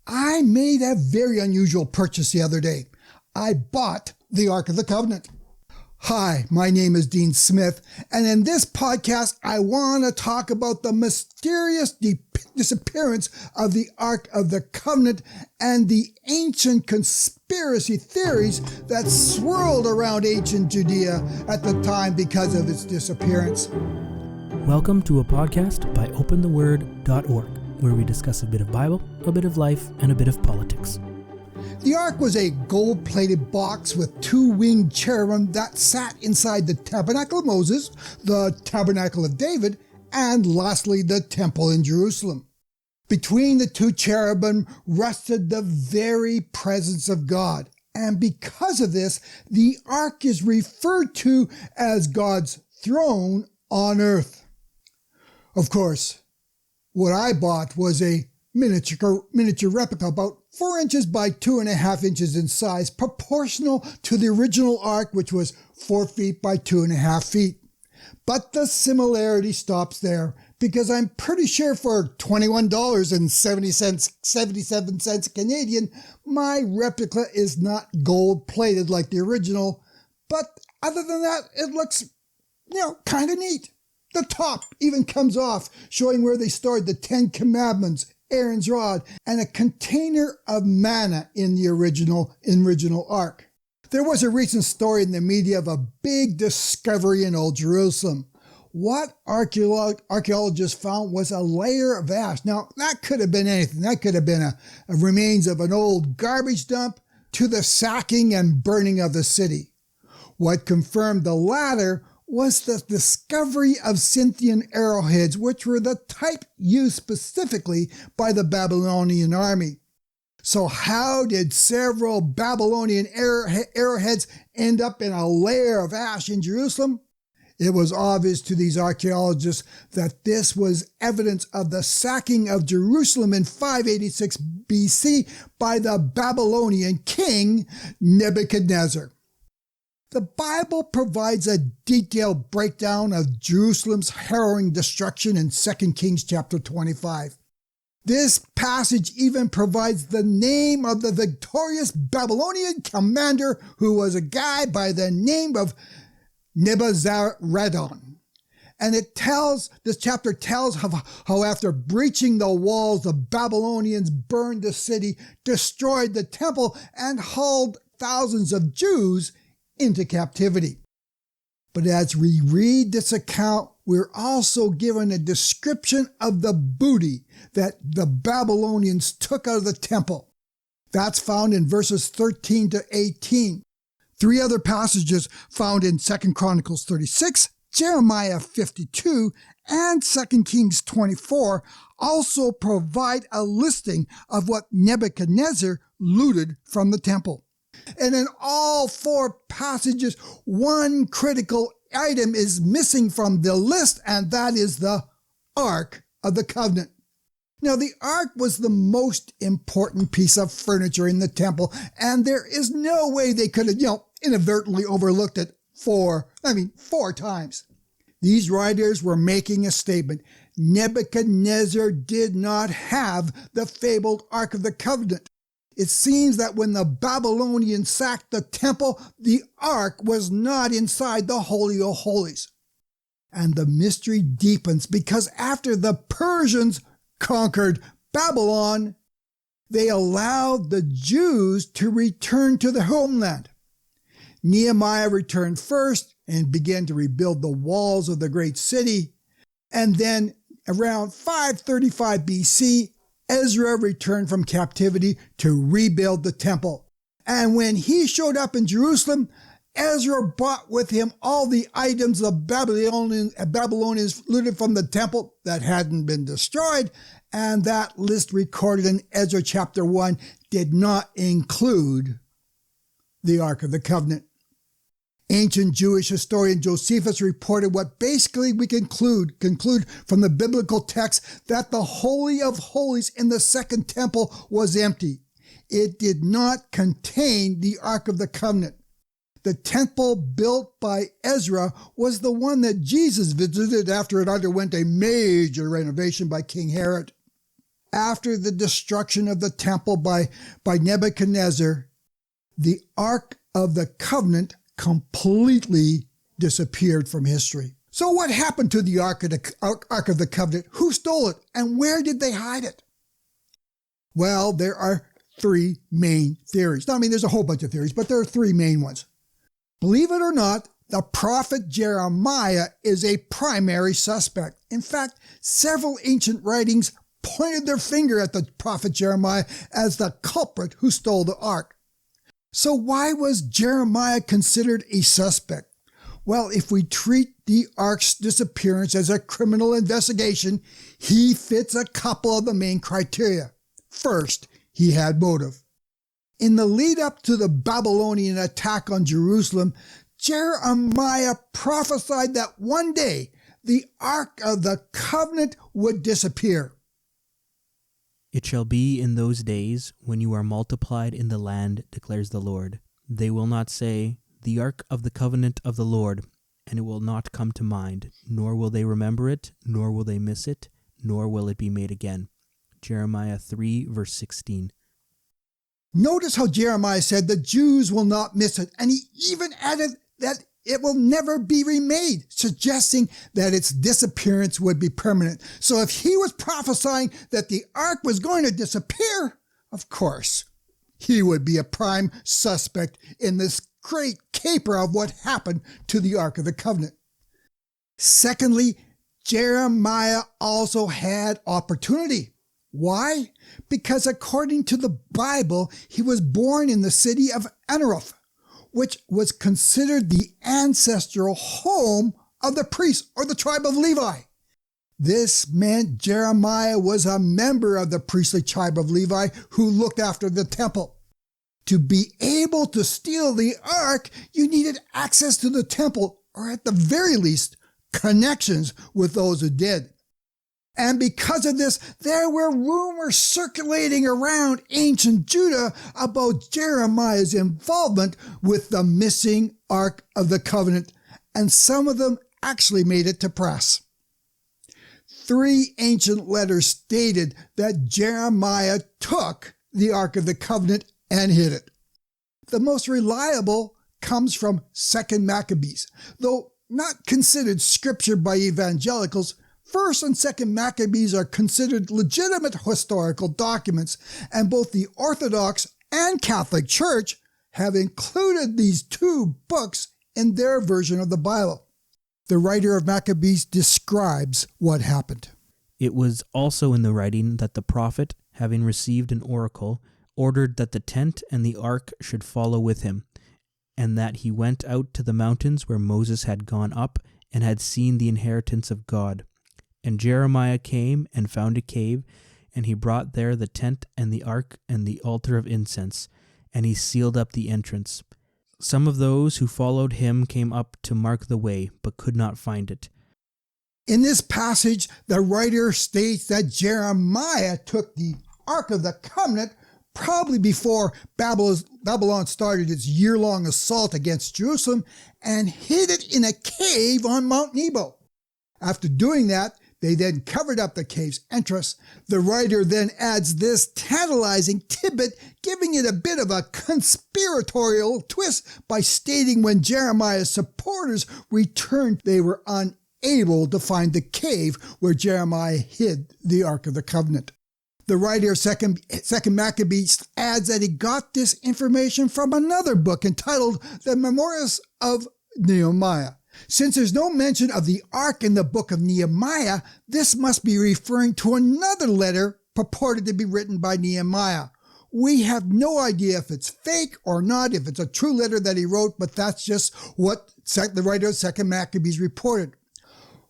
I made a very unusual purchase the other day. I bought the Ark of the Covenant. Hi, my name is Dean Smith, and in this podcast, I want to talk about the mysterious disappearance of the Ark of the Covenant and the ancient conspiracy theories that swirled around ancient Judea at the time because of its disappearance. Welcome to a podcast by opentheword.org, where we discuss a bit of Bible, a bit of life, and a bit of politics. The ark was a gold-plated box with two winged cherubim that sat inside the Tabernacle of Moses, the Tabernacle of David, and lastly, the temple in Jerusalem. Between the two cherubim rested the very presence of God, and because of this, the ark is referred to as God's throne on earth. Of course, what I bought was a miniature replica, about 4 inches by 2.5 inches in size, proportional to the original ark, which was 4 feet by 2.5 feet. But the similarity stops there, because I'm pretty sure for $21.77 Canadian, my replica is not gold-plated like the original. But other than that, it looks, kind of neat. The top even comes off, showing where they stored the 10 Commandments, Aaron's rod, and a container of manna in the original ark. There was a recent story in the media of a big discovery in Old Jerusalem. What archaeologists found was a layer of ash. Now, that could have been anything. That could have been a remains of an old garbage dump to the sacking and burning of the city. What confirmed the latter was the discovery of Scythian arrowheads, which were the type used specifically by the Babylonian army. So how did several Babylonian arrowheads end up in a layer of ash in Jerusalem? It was obvious to these archaeologists that this was evidence of the sacking of Jerusalem in 586 BC by the Babylonian king Nebuchadnezzar. The Bible provides a detailed breakdown of Jerusalem's harrowing destruction in 2 Kings chapter 25. This passage even provides the name of the victorious Babylonian commander, who was a guy by the name of Nebuzaradan. And this chapter tells how after breaching the walls, the Babylonians burned the city, destroyed the temple, and hauled thousands of Jews into captivity. But as we read this account, we're also given a description of the booty that the Babylonians took out of the temple. That's found in verses 13 to 18. 3 other passages found in 2 Chronicles 36, Jeremiah 52, and 2 Kings 24 also provide a listing of what Nebuchadnezzar looted from the temple. And in all 4 passages, one critical item is missing from the list, and that is the Ark of the Covenant. Now, the Ark was the most important piece of furniture in the temple, and there is no way they could have, inadvertently overlooked it 4 times. These writers were making a statement. Nebuchadnezzar did not have the fabled Ark of the Covenant. It seems that when the Babylonians sacked the temple, the ark was not inside the Holy of Holies. And the mystery deepens because after the Persians conquered Babylon, they allowed the Jews to return to their homeland. Nehemiah returned first and began to rebuild the walls of the great city. And then around 535 BC, Ezra returned from captivity to rebuild the temple. And when he showed up in Jerusalem, Ezra brought with him all the items the Babylonians looted from the temple that hadn't been destroyed, and that list recorded in Ezra chapter 1 did not include the Ark of the Covenant. Ancient Jewish historian Josephus reported what basically we conclude from the biblical text, that the Holy of Holies in the Second Temple was empty. It did not contain the Ark of the Covenant. The temple built by Ezra was the one that Jesus visited after it underwent a major renovation by King Herod. after the destruction of the temple by Nebuchadnezzar, the Ark of the Covenant completely disappeared from history. So what happened to the Ark of the Covenant? Who stole it? And where did they hide it? Well, there are three main theories. There's a whole bunch of theories, but there are three main ones. Believe it or not, the prophet Jeremiah is a primary suspect. In fact, several ancient writings pointed their finger at the prophet Jeremiah as the culprit who stole the ark. So why was Jeremiah considered a suspect? Well, if we treat the ark's disappearance as a criminal investigation, he fits a couple of the main criteria. First, he had motive. In the lead up to the Babylonian attack on Jerusalem, Jeremiah prophesied that one day the Ark of the Covenant would disappear. It shall be in those days when you are multiplied in the land, declares the Lord. They will not say, the Ark of the Covenant of the Lord, and it will not come to mind, nor will they remember it, nor will they miss it, nor will it be made again. Jeremiah 3, verse 16. Notice how Jeremiah said the Jews will not miss it, and he even added that it will never be remade, suggesting that its disappearance would be permanent. So if he was prophesying that the ark was going to disappear, of course, he would be a prime suspect in this great caper of what happened to the Ark of the Covenant. Secondly, Jeremiah also had opportunity. Why? Because according to the Bible, he was born in the city of Anaroth, which was considered the ancestral home of the priests or the tribe of Levi. This meant Jeremiah was a member of the priestly tribe of Levi who looked after the temple. To be able to steal the ark, you needed access to the temple, or at the very least, connections with those who did. And because of this, there were rumors circulating around ancient Judah about Jeremiah's involvement with the missing Ark of the Covenant, and some of them actually made it to press. 3 ancient letters stated that Jeremiah took the Ark of the Covenant and hid it. The most reliable comes from 2 Maccabees. Though not considered scripture by evangelicals, 1st and 2nd Maccabees are considered legitimate historical documents, and both the Orthodox and Catholic Church have included these 2 books in their version of the Bible. The writer of Maccabees describes what happened. It was also in the writing that the prophet, having received an oracle, ordered that the tent and the ark should follow with him, and that he went out to the mountains where Moses had gone up and had seen the inheritance of God. And Jeremiah came and found a cave, and he brought there the tent and the ark and the altar of incense, and he sealed up the entrance. Some of those who followed him came up to mark the way, but could not find it. In this passage, the writer states that Jeremiah took the Ark of the Covenant probably before Babylon started its year-long assault against Jerusalem and hid it in a cave on Mount Nebo. After doing that, they then covered up the cave's entrance. The writer then adds this tantalizing tidbit, giving it a bit of a conspiratorial twist by stating when Jeremiah's supporters returned, they were unable to find the cave where Jeremiah hid the Ark of the Covenant. The writer of 2nd Maccabees adds that he got this information from another book entitled The Memoirs of Nehemiah. Since there's no mention of the ark in the book of Nehemiah, this must be referring to another letter purported to be written by Nehemiah. We have no idea if it's fake or not, if it's a true letter that he wrote, but that's just what the writer of 2nd Maccabees reported.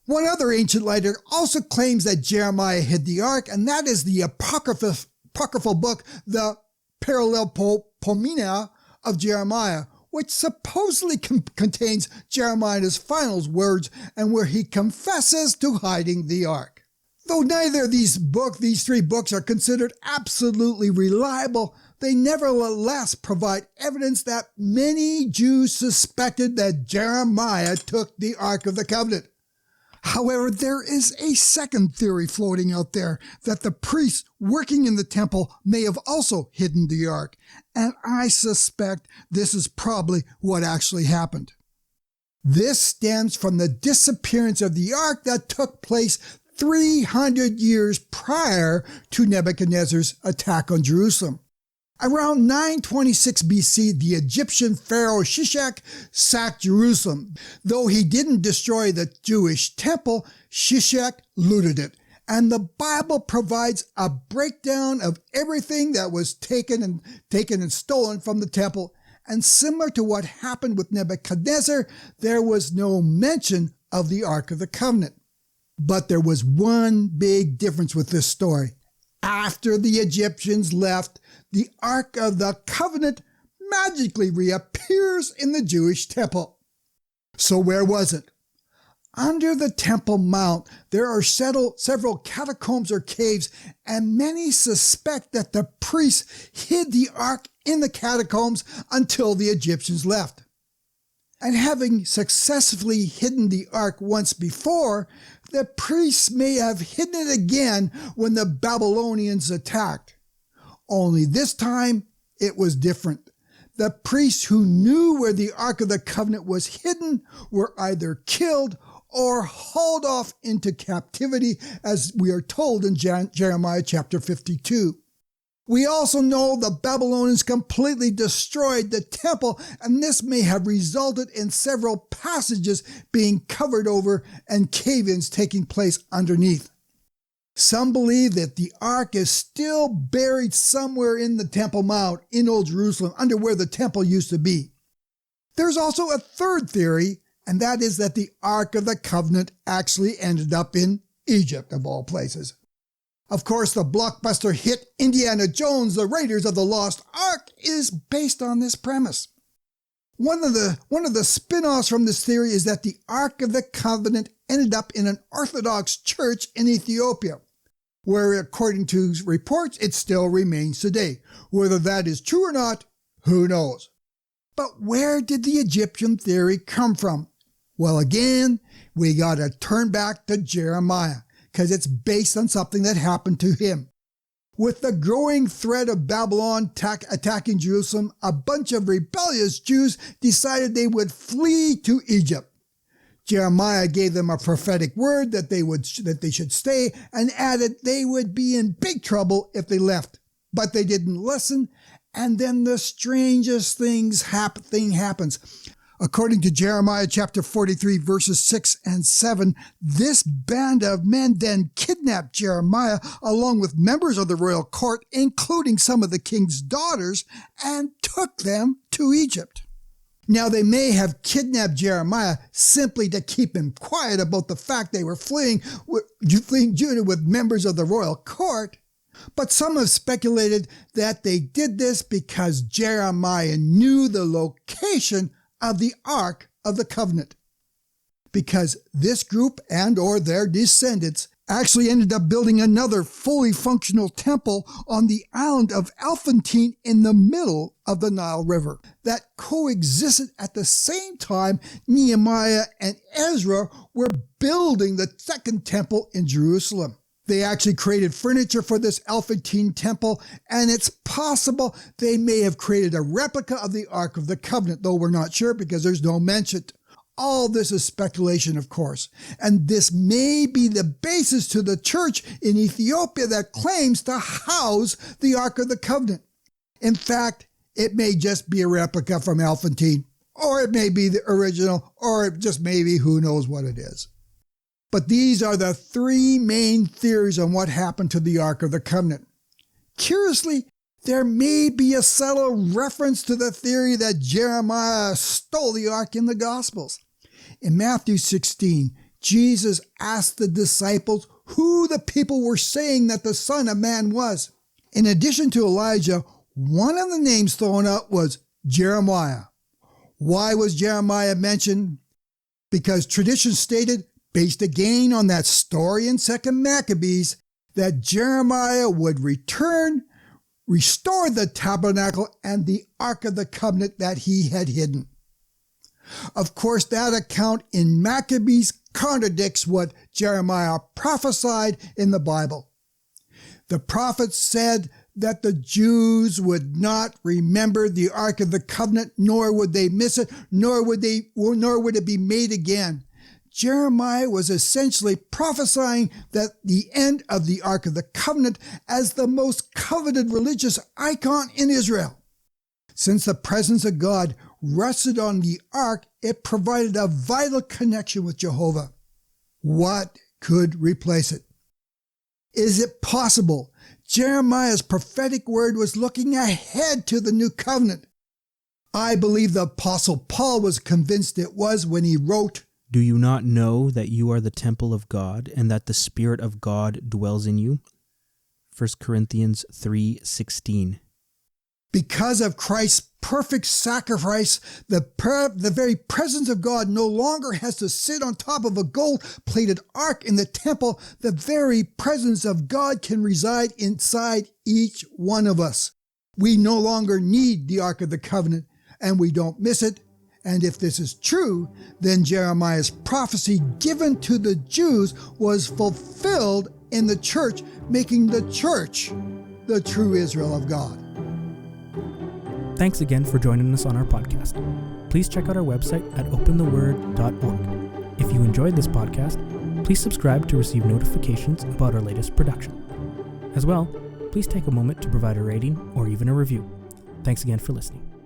One other ancient writer also claims that Jeremiah hid the ark, and that is the apocryphal book, the Paralelopomena of Jeremiah, which supposedly contains Jeremiah's final words and where he confesses to hiding the ark. Though neither of these 3 books are considered absolutely reliable, they nevertheless provide evidence that many Jews suspected that Jeremiah took the Ark of the Covenant. However, there is a second theory floating out there that the priests working in the temple may have also hidden the ark, and I suspect this is probably what actually happened. This stems from the disappearance of the ark that took place 300 years prior to Nebuchadnezzar's attack on Jerusalem. Around 926 BC, the Egyptian pharaoh Shishak sacked Jerusalem. Though he didn't destroy the Jewish temple, Shishak looted it. And the Bible provides a breakdown of everything that was taken and stolen from the temple. And similar to what happened with Nebuchadnezzar, there was no mention of the Ark of the Covenant. But there was one big difference with this story. After the Egyptians left, the Ark of the Covenant magically reappears in the Jewish temple. So where was it? Under the Temple Mount, there are several catacombs or caves, and many suspect that the priests hid the ark in the catacombs until the Egyptians left. And having successfully hidden the ark once before, the priests may have hidden it again when the Babylonians attacked. Only this time, it was different. The priests who knew where the Ark of the Covenant was hidden were either killed or hauled off into captivity, as we are told in Jeremiah chapter 52. We also know the Babylonians completely destroyed the temple, and this may have resulted in several passages being covered over and cave-ins taking place underneath. Some believe that the ark is still buried somewhere in the Temple Mount in Old Jerusalem, under where the temple used to be. There's also a third theory, and that is that the Ark of the Covenant actually ended up in Egypt, of all places. Of course, the blockbuster hit Indiana Jones, The Raiders of the Lost Ark, is based on this premise. One of the spin-offs from this theory is that the Ark of the Covenant ended up in an Orthodox church in Ethiopia, where, according to reports, it still remains today. Whether that is true or not, who knows? But where did the Egyptian theory come from? Well, again, we got to turn back to Jeremiah, because it's based on something that happened to him. With the growing threat of Babylon attacking Jerusalem, a bunch of rebellious Jews decided they would flee to Egypt. Jeremiah gave them a prophetic word that they should stay, and added they would be in big trouble if they left. But they didn't listen, and then the strangest thing happens. According to Jeremiah chapter 43, verses 6 and 7, this band of men then kidnapped Jeremiah along with members of the royal court, including some of the king's daughters, and took them to Egypt. Now, they may have kidnapped Jeremiah simply to keep him quiet about the fact they were fleeing Judah with members of the royal court, but some have speculated that they did this because Jeremiah knew the location of the Ark of the Covenant, because this group and or their descendants actually ended up building another fully functional temple on the island of Elephantine in the middle of the Nile River that coexisted at the same time Nehemiah and Ezra were building the second temple in Jerusalem. They actually created furniture for this Elephantine temple, and it's possible they may have created a replica of the Ark of the Covenant, though we're not sure because there's no mention. All this is speculation, of course, and this may be the basis to the church in Ethiopia that claims to house the Ark of the Covenant. In fact, it may just be a replica from Elephantine, or it may be the original, or it just maybe who knows what it is. But these are the three main theories on what happened to the Ark of the Covenant. Curiously, there may be a subtle reference to the theory that Jeremiah stole the Ark in the Gospels. In Matthew 16, Jesus asked the disciples who the people were saying that the Son of Man was. In addition to Elijah, one of the names thrown out was Jeremiah. Why was Jeremiah mentioned? Because tradition stated, based again on that story in 2 Maccabees, that Jeremiah would restore the tabernacle and the Ark of the Covenant that he had hidden. Of course, that account in Maccabees contradicts what Jeremiah prophesied in the Bible. The prophet said that the Jews would not remember the Ark of the Covenant, nor would they miss it, nor would it be made again. Jeremiah was essentially prophesying that the end of the Ark of the Covenant as the most coveted religious icon in Israel. Since the presence of God rested on the Ark, it provided a vital connection with Jehovah. What could replace it? Is it possible Jeremiah's prophetic word was looking ahead to the new covenant? I believe the Apostle Paul was convinced it was when he wrote, "Do you not know that you are the temple of God, and that the Spirit of God dwells in you?" 1 Corinthians 3:16. Because of Christ's perfect sacrifice, the very presence of God no longer has to sit on top of a gold-plated ark in the temple. The very presence of God can reside inside each one of us. We no longer need the Ark of the Covenant, and we don't miss it. And if this is true, then Jeremiah's prophecy given to the Jews was fulfilled in the church, making the church the true Israel of God. Thanks again for joining us on our podcast. Please check out our website at opentheword.org. If you enjoyed this podcast, please subscribe to receive notifications about our latest production. As well, please take a moment to provide a rating or even a review. Thanks again for listening.